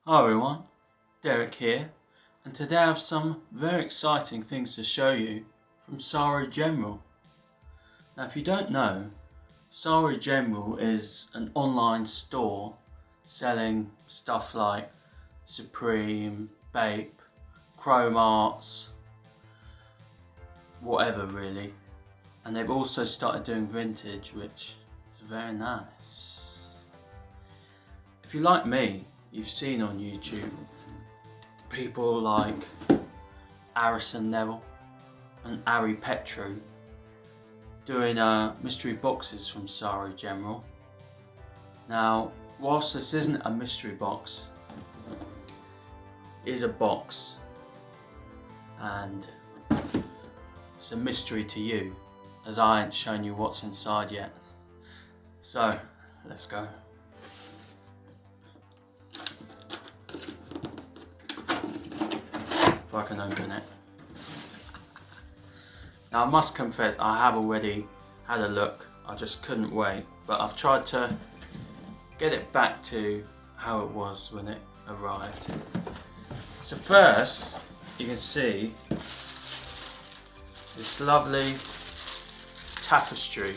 Hi everyone, Derek here, and today I have some very exciting things to show you from Saru General. Now if you don't know, Saru General is an online store selling stuff like Supreme, Bape, Chrome Arts, whatever really. And they've also started doing vintage, which is very nice. If you like me, you've seen on YouTube people like Arison Neville and Ari Petru doing mystery boxes from Saru General. Now, whilst this isn't a mystery box, it is a box and it's a mystery to you, as I ain't shown you what's inside yet. So, let's go. If I can open it. Now I must confess, I have already had a look, I just couldn't wait, but I've tried to get it back to how it was when it arrived. So first, you can see this lovely tapestry,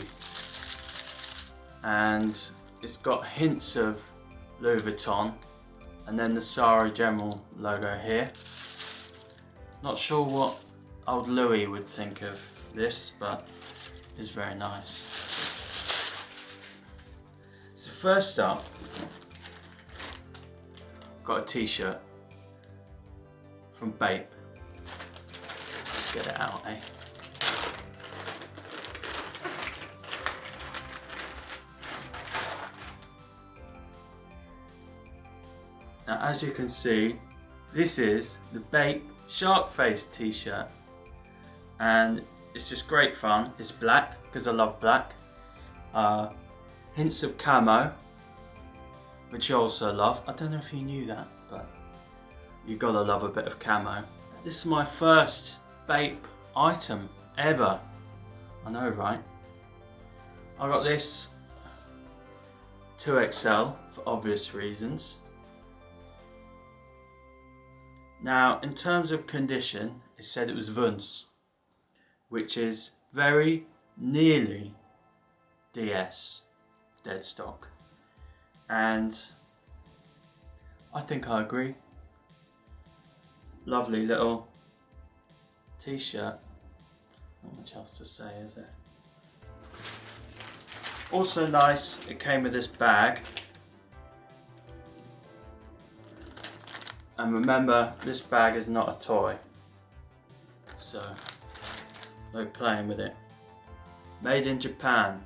and it's got hints of Louis Vuitton and then the Saru General logo here. Not sure what old Louis would think of this, but it's very nice. So first up, got a t-shirt from Bape. Let's get it out, eh? Now as you can see, this is the Bape shark face t-shirt, and it's just great fun. It's black because I love black, hints of camo, which I also love. I don't know if you knew that, but you gotta love a bit of camo. This is my first Bape item ever. I know, right? I got this 2XL for obvious reasons. Now, in terms of condition, it said it was Vunce, which is very nearly DS, dead stock. And I think I agree. Lovely little t-shirt. Not much else to say, is there? Also nice, it came with this bag. And remember, this bag is not a toy, so no playing with it. Made in Japan.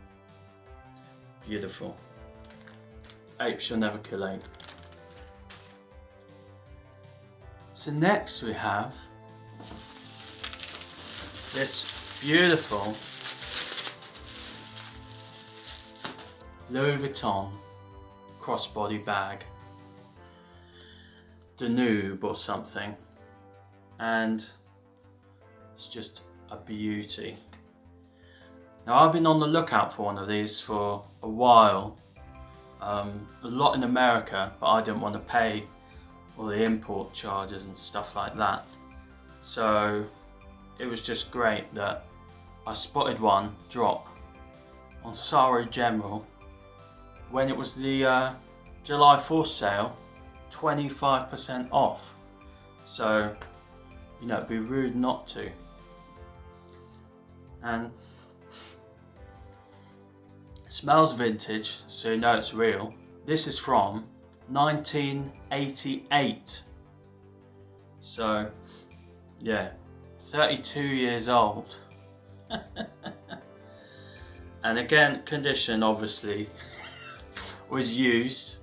Beautiful. Ape shall never kill ape. So next we have this beautiful Louis Vuitton crossbody bag. Danube or something, and it's just a beauty. Now I've been on the lookout for one of these for a while, a lot in America, but I didn't want to pay all the import charges and stuff like that, so it was just great that I spotted one drop on Saru General when it was the July 4th sale, 25% off. So, you know, it'd be rude not to. And it smells vintage, so you know it's real. This is from 1988. So, yeah, 32 years old. And again, condition obviously was used.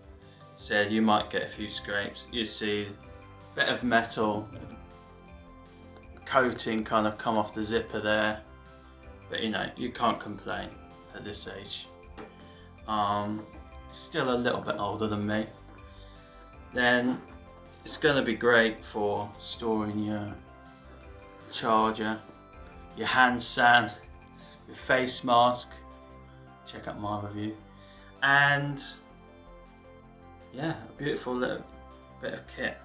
Said you might get a few scrapes. You see a bit of metal coating kind of come off the zipper there, but you know, you can't complain at this age. Still a little bit older than me. Then it's going to be great for storing your charger, your hand san, your face mask. Check out my review. And yeah, a beautiful little bit of kit.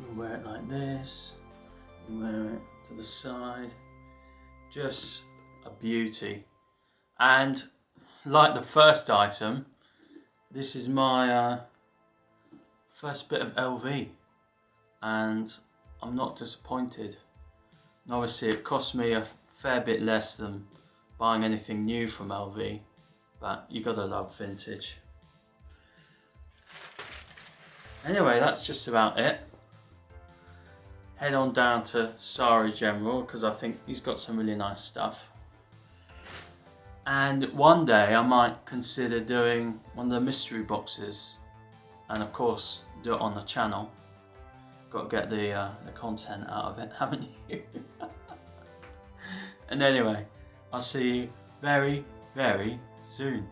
You wear it like this, you wear it to the side, just a beauty. And like the first item, this is my first bit of LV, and I'm not disappointed. And obviously it cost me a fair bit less than buying anything new from LV, but you gotta love vintage. Anyway, that's just about it. Head on down to Saru General because I think he's got some really nice stuff. And one day I might consider doing one of the mystery boxes, and of course do it on the channel. Got to get the content out of it, haven't you? And anyway, I'll see you very, very soon.